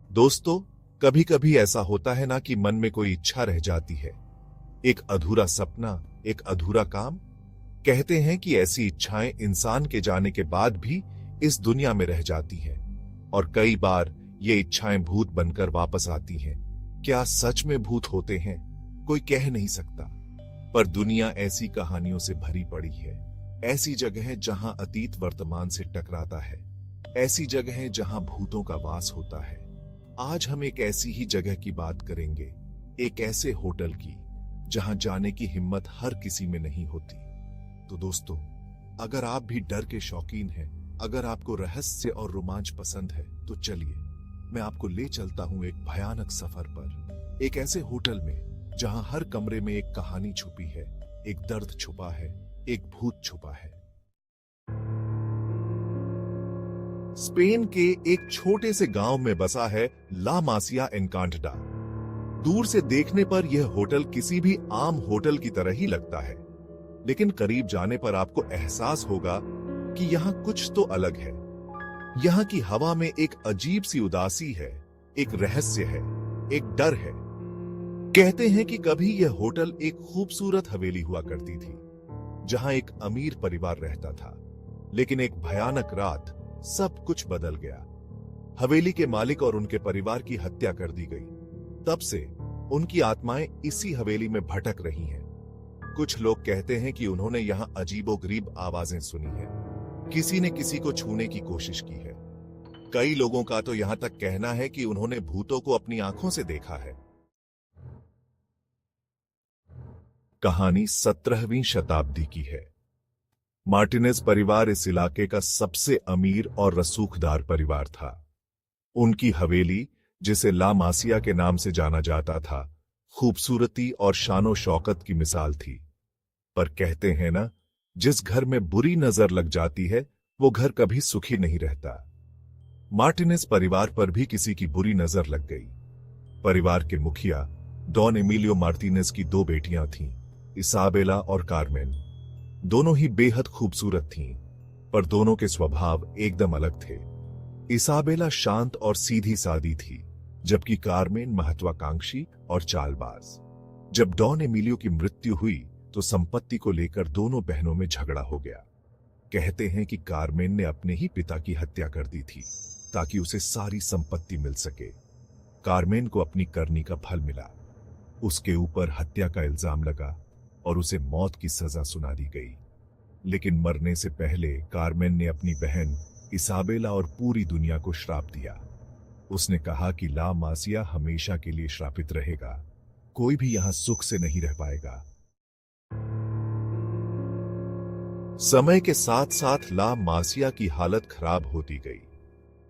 दोस्तों, कभी कभी ऐसा होता है ना कि मन में कोई इच्छा रह जाती है, एक अधूरा सपना, एक अधूरा काम। कहते हैं कि ऐसी इच्छाएं इंसान के जाने के बाद भी इस दुनिया में रह जाती हैं और कई बार ये इच्छाएं भूत बनकर वापस आती हैं। क्या सच में भूत होते हैं? कोई कह नहीं सकता, पर दुनिया ऐसी कहानियों से भरी पड़ी है। ऐसी जगह जहां अतीत वर्तमान से टकराता है, ऐसी जगह जहां भूतों का वास होता है। आज हम एक ऐसी ही जगह की बात करेंगे, एक ऐसे होटल की जहां जाने की हिम्मत हर किसी में नहीं होती। तो दोस्तों, अगर आप भी डर के शौकीन हैं, अगर आपको रहस्य और रोमांच पसंद है, तो चलिए मैं आपको ले चलता हूं एक भयानक सफर पर, एक ऐसे होटल में जहां हर कमरे में एक कहानी छुपी है, एक दर्द छुपा है, एक भूत छुपा है। स्पेन के एक छोटे से गांव में बसा है ला मासिया एनकांटडा। दूर से देखने पर यह होटल किसी भी आम होटल की तरह ही लगता है, लेकिन करीब जाने पर आपको एहसास होगा कि यहाँ कुछ तो अलग है। यहाँ की हवा में एक अजीब सी उदासी है, एक रहस्य है, एक डर है। कहते हैं कि कभी यह होटल एक खूबसूरत हवेली हुआ करती थी, जहां एक अमीर परिवार रहता था, लेकिन एक भयानक रात सब कुछ बदल गया। हवेली के मालिक और उनके परिवार की हत्या कर दी गई। तब से उनकी आत्माएं इसी हवेली में भटक रही हैं। कुछ लोग कहते हैं कि उन्होंने यहां अजीबोगरीब आवाजें सुनी हैं, किसी ने किसी को छूने की कोशिश की है। कई लोगों का तो यहां तक कहना है कि उन्होंने भूतों को अपनी आंखों से देखा है। कहानी 17वीं शताब्दी की है। मार्टिनेज परिवार इस इलाके का सबसे अमीर और रसूखदार परिवार था। उनकी हवेली, जिसे ला मासिया के नाम से जाना जाता था, खूबसूरती और शानो शौकत की मिसाल थी। पर कहते हैं ना, जिस घर में बुरी नजर लग जाती है, वो घर कभी सुखी नहीं रहता। मार्टिनेज परिवार पर भी किसी की बुरी नजर लग गई। परिवार के मुखिया डॉन एमिलियो मार्टिनेज की दो बेटियां थीं, इसाबेला और कार्मेन। दोनों ही बेहद खूबसूरत थीं, पर दोनों के स्वभाव एकदम अलग थे। इसाबेला शांत और सीधी सादी थी, जबकि कार्मेन महत्वाकांक्षी और चालबाज। जब डॉन एमिलियो की मृत्यु हुई तो संपत्ति को लेकर दोनों बहनों में झगड़ा हो गया। कहते हैं कि कार्मेन ने अपने ही पिता की हत्या कर दी थी ताकि उसे सारी संपत्ति मिल सके। कार्मेन को अपनी करनी का फल मिला। उसके ऊपर हत्या का इल्जाम लगा और उसे मौत की सजा सुना दी गई। लेकिन मरने से पहले कार्मेन ने अपनी बहन इसाबेला और पूरी दुनिया को श्राप दिया। उसने कहा कि ला मासिया हमेशा के लिए श्रापित रहेगा, कोई भी यहां सुख से नहीं रह पाएगा। समय के साथ साथ ला मासिया की हालत खराब होती गई।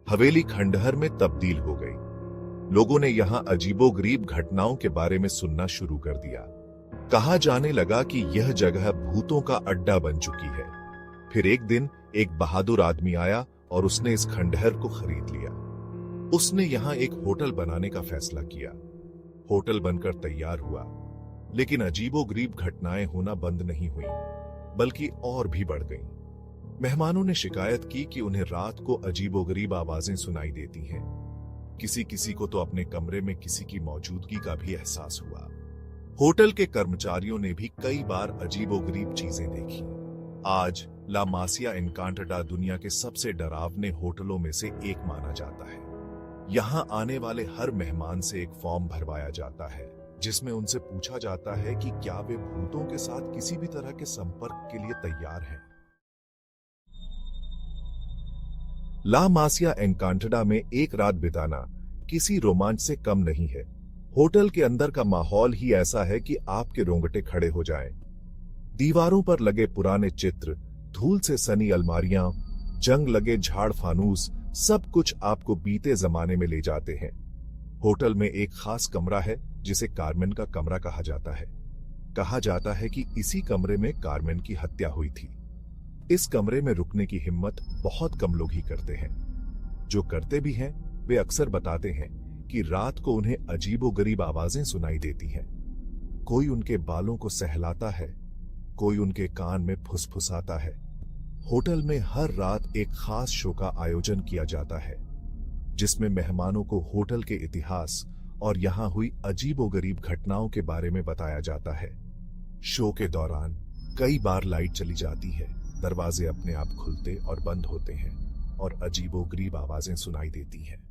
हवेली खंडहर में तब्दील हो गई। लोगों ने यहां अजीबोगरीब घटनाओं के बारे में सुनना शुरू कर दिया। कहा जाने लगा कि यह जगह भूतों का अड्डा बन चुकी है। फिर एक दिन एक बहादुर आदमी आया और उसने इस खंडहर को खरीद लिया। उसने यहां एक होटल बनाने का फैसला किया। होटल बनकर तैयार हुआ, लेकिन अजीबोगरीब घटनाएं होना बंद नहीं हुई, बल्कि और भी बढ़ गईं। मेहमानों ने शिकायत की कि उन्हें रात को अजीबोगरीब आवाजें सुनाई देती हैं। किसी किसी को तो अपने कमरे में किसी की मौजूदगी का भी एहसास हुआ। होटल के कर्मचारियों ने भी कई बार अजीबोगरीब चीजें देखी। आज ला मासिया एनकांटडा दुनिया के सबसे डरावने होटलों में से एक माना जाता है। यहां आने वाले हर मेहमान से एक फॉर्म भरवाया जाता है, जिसमें उनसे पूछा जाता है कि क्या वे भूतों के साथ किसी भी तरह के संपर्क के लिए तैयार हैं। ला मासिया एनकांटडा में एक रात बिताना किसी रोमांच से कम नहीं है। होटल के अंदर का माहौल ही ऐसा है कि आपके रोंगटे खड़े हो जाएं। दीवारों पर लगे पुराने चित्र, धूल से सनी अलमारियां, जंग लगे झाड़ फानूस, सब कुछ आपको बीते जमाने में ले जाते हैं। होटल में एक खास कमरा है जिसे कार्मेन का कमरा कहा जाता है। कहा जाता है कि इसी कमरे में कार्मेन की हत्या हुई थी। इस कमरे में रुकने की हिम्मत बहुत कम लोग ही करते हैं। जो करते भी हैं, वे अक्सर बताते हैं कि रात को उन्हें अजीबोगरीब आवाजें सुनाई देती हैं। कोई उनके बालों को सहलाता है, कोई उनके कान में फुसफुसाता है। होटल में हर रात एक खास शो का आयोजन किया जाता है, जिसमें मेहमानों को होटल के इतिहास और यहां हुई अजीबोगरीब घटनाओं के बारे में बताया जाता है। शो के दौरान कई बार लाइट चली जाती है, दरवाजे अपने आप खुलते और बंद होते हैं और अजीबोगरीब आवाजें सुनाई देती हैं।